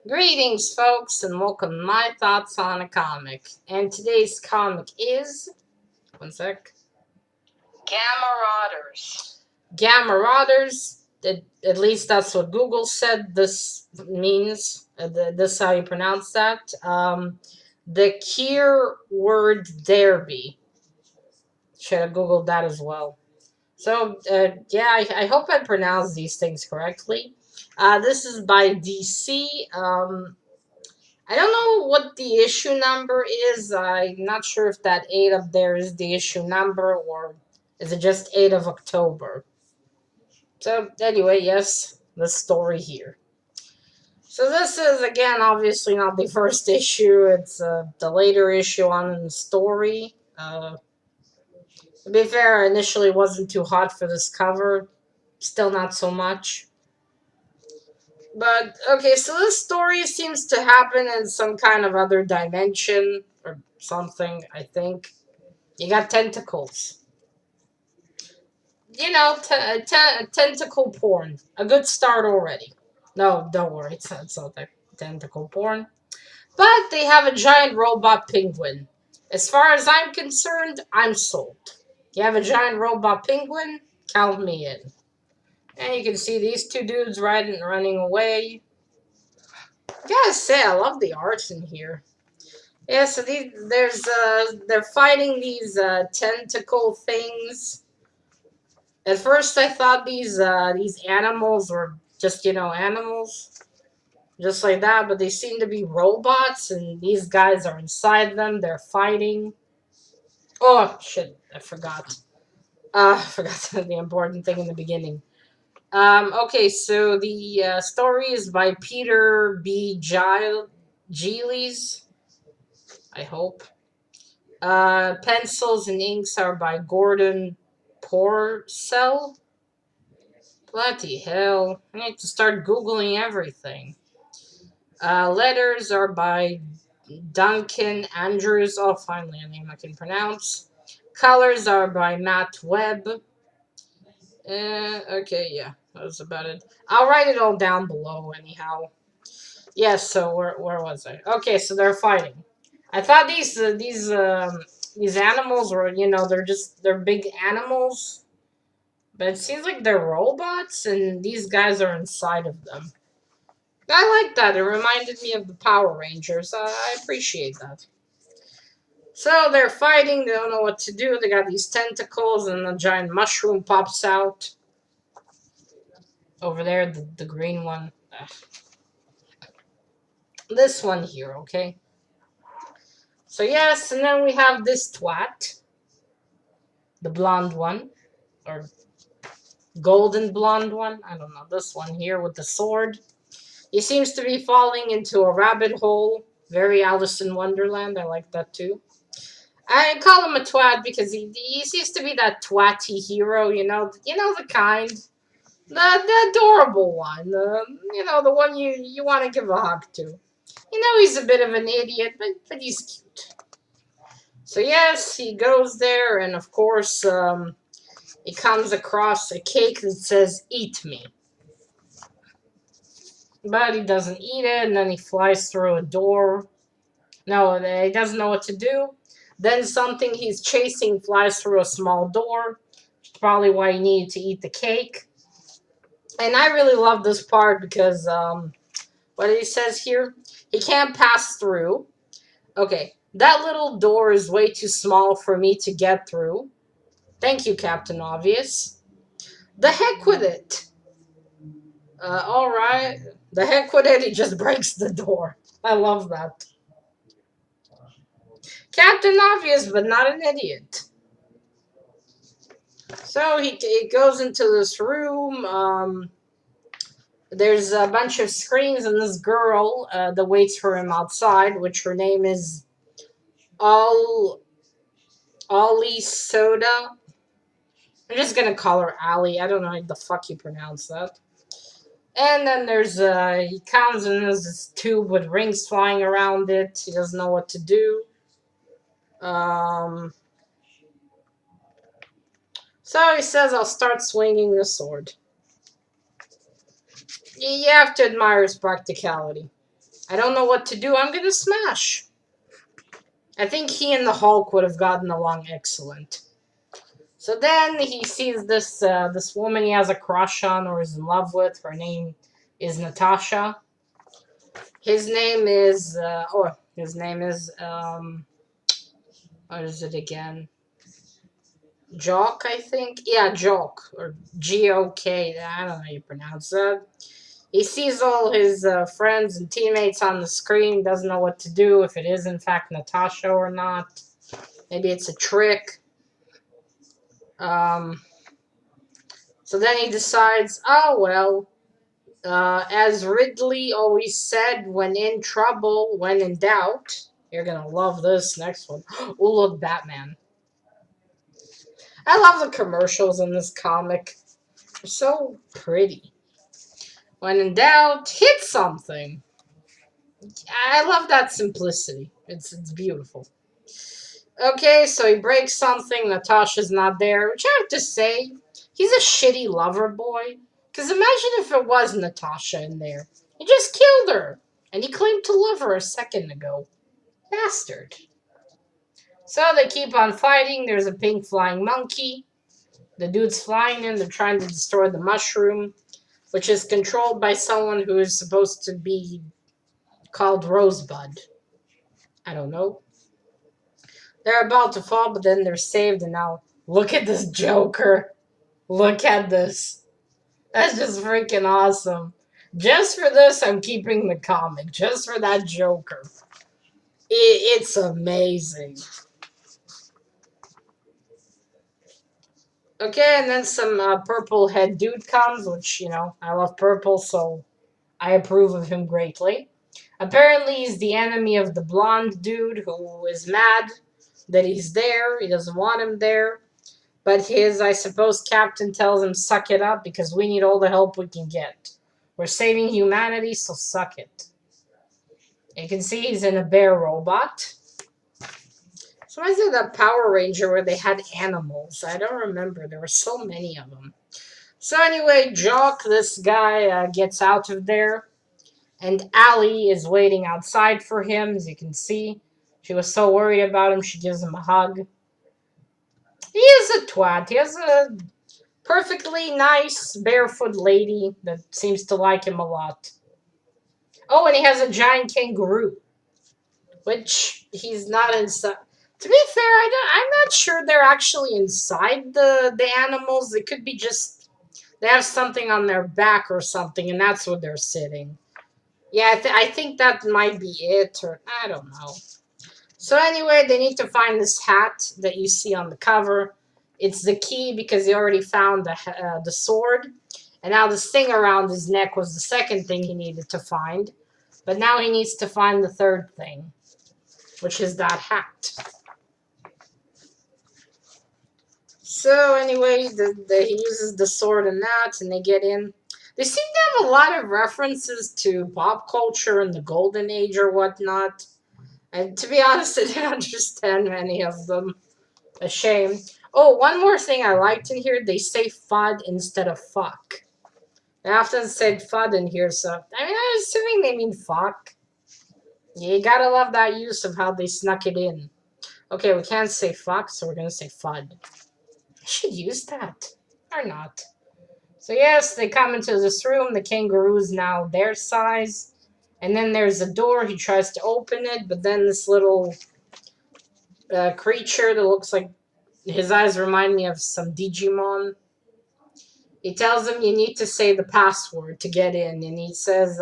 Greetings, folks, and welcome to my thoughts on a comic. And today's comic is, one sec, GAMMARAUDERS. GAMMARAUDERS. At least that's what Google said this means. This is how you pronounce that. The KIRWARD Derby. Should have Googled that as well. So, yeah, I hope I pronounced these things correctly. This is by DC. I don't know what the issue number is. I'm not sure if that 8 up there is the issue number or is it just 8 of October. So, anyway, yes, the story here. So, this is, again, obviously not the first issue. It's the later issue on the story. To be fair, I initially wasn't too hot for this cover. Still not so much. But, okay, so this story seems to happen in some kind of other dimension or something, I think. You got tentacles. You know, tentacle porn. A good start already. No, don't worry, it's not like tentacle porn. But they have a giant robot penguin. As far as I'm concerned, I'm sold. You have a giant robot penguin? Count me in. And you can see these two dudes running away. Gotta say, I love the art in here. Yeah, so they're fighting these tentacle things. At first, I thought these animals were just animals, just like that. But they seem to be robots, and these guys are inside them. They're fighting. Oh shit! I forgot. I forgot the important thing in the beginning. Okay, so the story is by Peter B. Gillis. I hope. Pencils and inks are by Gordon Purcell. Bloody hell. I need to start Googling everything. Letters are by Duncan Andrews. Oh, finally, a name I can pronounce. Colors are by Webb. Okay, yeah, that was about it. I'll write it all down below, anyhow. Yes, so where was I? Okay, so they're fighting. I thought these animals were, they're big animals, but it seems like they're robots, and these guys are inside of them. I like that. It reminded me of the Power Rangers. I appreciate that. So they're fighting. They don't know what to do. They got these tentacles, and a giant mushroom pops out. Over there, the green one. This one here, okay? So yes, and then we have this twat. The blonde one. Or golden blonde one. I don't know. This one here with the sword. He seems to be falling into a rabbit hole. Very Alice in Wonderland. I like that too. I call him a twat because he seems to be that twatty hero, the kind. The adorable one. The one you want to give a hug to. He's a bit of an idiot, but he's cute. So yes, he goes there, and of course, he comes across a cake that says, "Eat me." But he doesn't eat it, and then he flies through a door. No, he doesn't know what to do. Then something he's chasing flies through a small door. Which is probably why he needed to eat the cake. And I really love this part because, what he says here? He can't pass through. Okay, that little door is way too small for me to get through. Thank you, Captain Obvious. The heck with it. Alright. The heck with it, he just breaks the door. I love that. Captain Obvious, but not an idiot. So he goes into this room. There's a bunch of screens, and this girl that waits for him outside, which her name is Ollie Soda. I'm just gonna call her Allie. I don't know how the fuck you pronounce that. And then he comes and there's this tube with rings flying around it. He doesn't know what to do. So he says, I'll start swinging the sword. You have to admire his practicality. I don't know what to do. I'm gonna smash. I think he and the Hulk would have gotten along excellent. So then he sees this woman he has a crush on or is in love with. Her name is Natasha. His name is what is it again? Jock, I think. Yeah, Jock or Gok. I don't know how you pronounce that. He sees all his friends and teammates on the screen. Doesn't know what to do. If it is in fact Natasha or not. Maybe it's a trick. So then he decides, oh well. As Ridley always said, when in trouble, when in doubt. You're gonna love this next one. Oh, look, Batman. I love the commercials in this comic. They're so pretty. When in doubt, hit something. I love that simplicity. It's beautiful. Okay, so he breaks something. Natasha's not there, which I have to say, he's a shitty lover boy. Because imagine if it was Natasha in there. He just killed her. And he claimed to love her a second ago. Bastard. So they keep on fighting. There's a pink flying monkey. The dude's flying in. They're trying to destroy the mushroom, which is controlled by someone who is supposed to be called Rosebud. I don't know. They're about to fall, but then they're saved, and now look at this Joker. Look at this. That's just freaking awesome. Just for this, I'm keeping the comic. Just for that Joker. It's amazing. Okay, and then some purple head dude comes, which, you know, I love purple, so I approve of him greatly. Apparently, he's the enemy of the blonde dude who is mad that he's there. He doesn't want him there. But his, I suppose, captain tells him, suck it up because we need all the help we can get. We're saving humanity, so suck it. You can see he's in a bear robot. So I said that Power Ranger where they had animals. I don't remember. There were so many of them. So anyway, Jock, this guy, gets out of there. And Allie is waiting outside for him, as you can see. She was so worried about him, she gives him a hug. He is a twat. He has a perfectly nice barefoot lady that seems to like him a lot. Oh, and he has a giant kangaroo, which he's not inside. To be fair, I'm not sure they're actually inside the animals. It could be just they have something on their back or something, and that's where they're sitting. Yeah, I think that might be it, or I don't know. So anyway, they need to find this hat that you see on the cover. It's the key because he already found the sword. And now this thing around his neck was the second thing he needed to find. But now he needs to find the third thing, which is that hat. So anyway, he uses the sword and that, and they get in. They seem to have a lot of references to pop culture and the Golden Age or whatnot. And to be honest, I didn't understand many of them. A shame. Oh, one more thing I liked in here. They say FUD instead of fuck. They often said FUD in here, so I mean, I'm assuming they mean fuck. You gotta love that use of how they snuck it in. Okay, we can't say fuck, so we're gonna say FUD. I should use that. Or not. So yes, they come into this room. The kangaroo's now their size. And then there's a door. He tries to open it, but then this little creature that looks like his eyes remind me of some Digimon. He tells him you need to say the password to get in. And he says,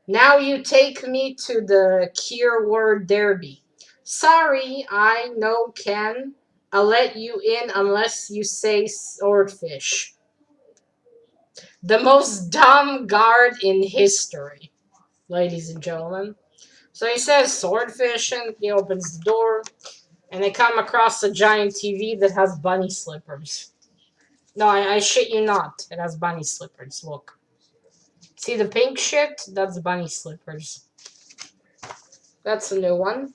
now you take me to the KIRWARD Derby. Sorry, I no can. I'll let you in unless you say swordfish. The most dumb guard in history, ladies and gentlemen. So he says swordfish, and he opens the door, and they come across a giant TV that has bunny slippers. No, I shit you not. It has bunny slippers. Look. See the pink shit? That's bunny slippers. That's a new one.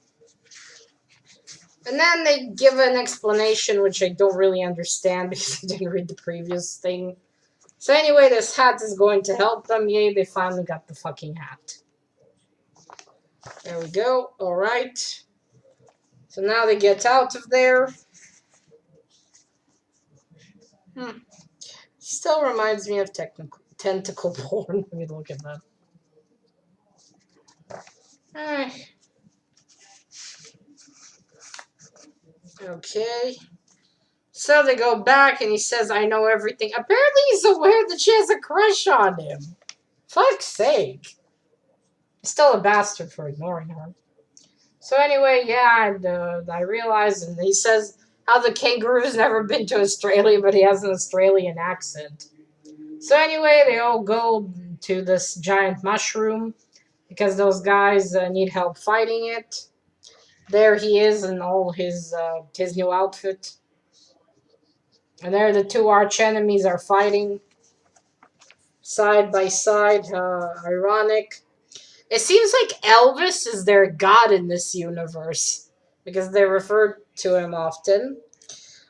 And then they give an explanation, which I don't really understand because I didn't read the previous thing. So anyway, this hat is going to help them. Yay, they finally got the fucking hat. There we go. All right. So now they get out of there. Still reminds me of tentacle porn. Let me look at that. Okay. So they go back and he says, I know everything. Apparently he's aware that she has a crush on him. Fuck's sake. He's still a bastard for ignoring her. So anyway, yeah, and I realized, and he says how the kangaroo's never been to Australia, but he has an Australian accent. So anyway, they all go to this giant mushroom because those guys need help fighting it. There he is in all his new outfit. And there the two arch enemies are fighting side by side. Ironic. It seems like Elvis is their god in this universe because they refer to him often.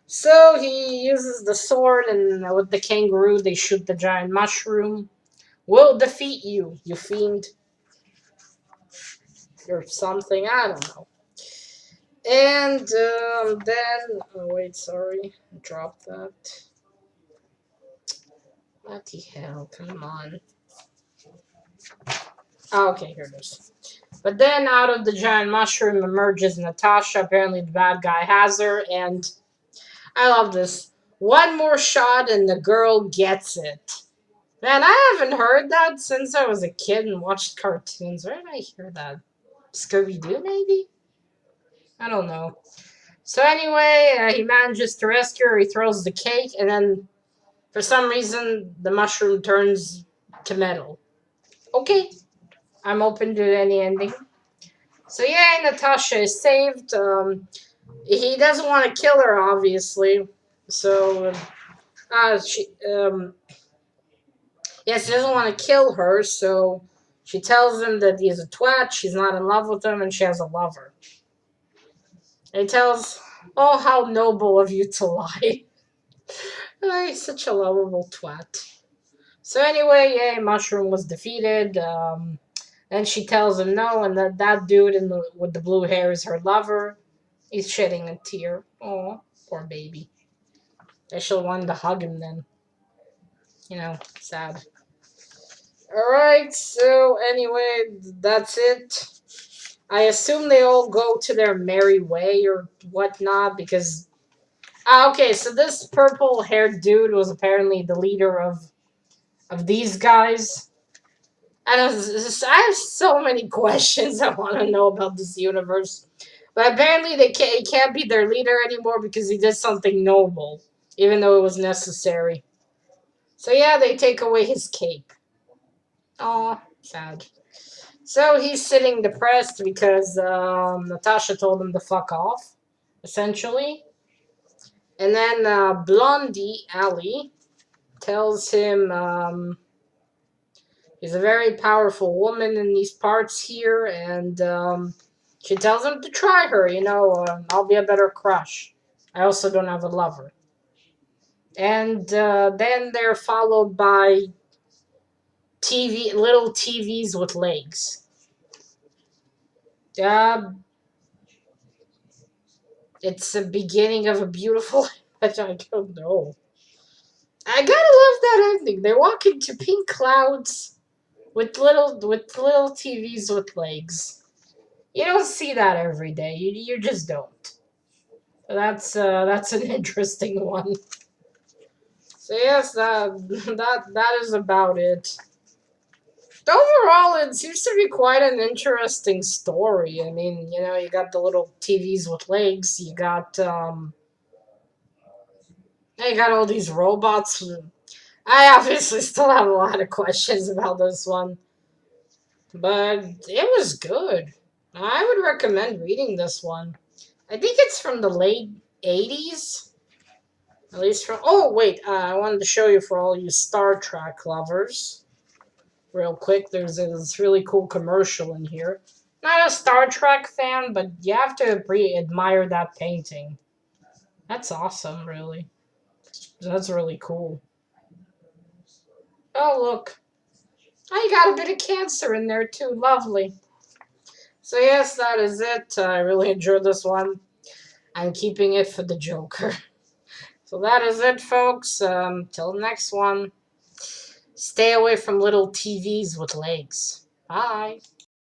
So he uses the sword, and with the kangaroo, they shoot the giant mushroom. We'll defeat you, you fiend. Or something, I don't know. And then, oh wait, sorry, drop that. What the hell, come on. Oh, okay, here it is. But then out of the giant mushroom emerges Natasha. Apparently the bad guy has her, and I love this. One more shot and the girl gets it. Man, I haven't heard that since I was a kid and watched cartoons. Where did I hear that? Scooby-Doo, maybe? I don't know. So anyway, he manages to rescue her. He throws the cake, and then for some reason, the mushroom turns to metal. Okay, I'm open to any ending. So yeah, Natasha is saved. He doesn't want to kill her, obviously. So, yes, he doesn't want to kill her. So she tells him that he's a twat. She's not in love with him, and she has a lover. And he tells, "Oh, how noble of you to lie." He's such a lovable twat. So anyway, yeah, Mushroom was defeated. Then she tells him no, and that dude with the blue hair is her lover. He's shedding a tear. Oh, poor baby. I shall want to hug him then. You know, sad. Alright, so anyway, that's it. I assume they all go to their merry way or whatnot because... okay, so this purple-haired dude was apparently the leader of these guys. I have so many questions I want to know about this universe. But apparently he can't be their leader anymore because he did something noble, even though it was necessary. So yeah, they take away his cape. Aw, sad. So he's sitting depressed because Natasha told him to fuck off, essentially. And then Blondie, Allie, tells him he's a very powerful woman in these parts here, and she tells him to try her, I'll be a better crush. I also don't have a lover. And then they're followed by little TVs with legs. It's the beginning of a beautiful... I don't know. I gotta love that ending. They walk into pink clouds with little TVs with legs. You don't see that every day. You just don't. That's an interesting one. So yes, that is about it. Overall, it seems to be quite an interesting story. I mean, you got the little TVs with legs. You got all these robots. I obviously still have a lot of questions about this one, but it was good. I would recommend reading this one. I think it's from the late 80s. At least from... oh, wait. I wanted to show you for all you Star Trek lovers. Real quick, there's this really cool commercial in here. Not a Star Trek fan, but you have to admire that painting. That's awesome, really. That's really cool. Oh, look. Oh, you got a bit of cancer in there, too. Lovely. So yes, that is it. I really enjoyed this one. I'm keeping it for the Joker. So that is it, folks. Till next one. Stay away from little TVs with legs. Bye.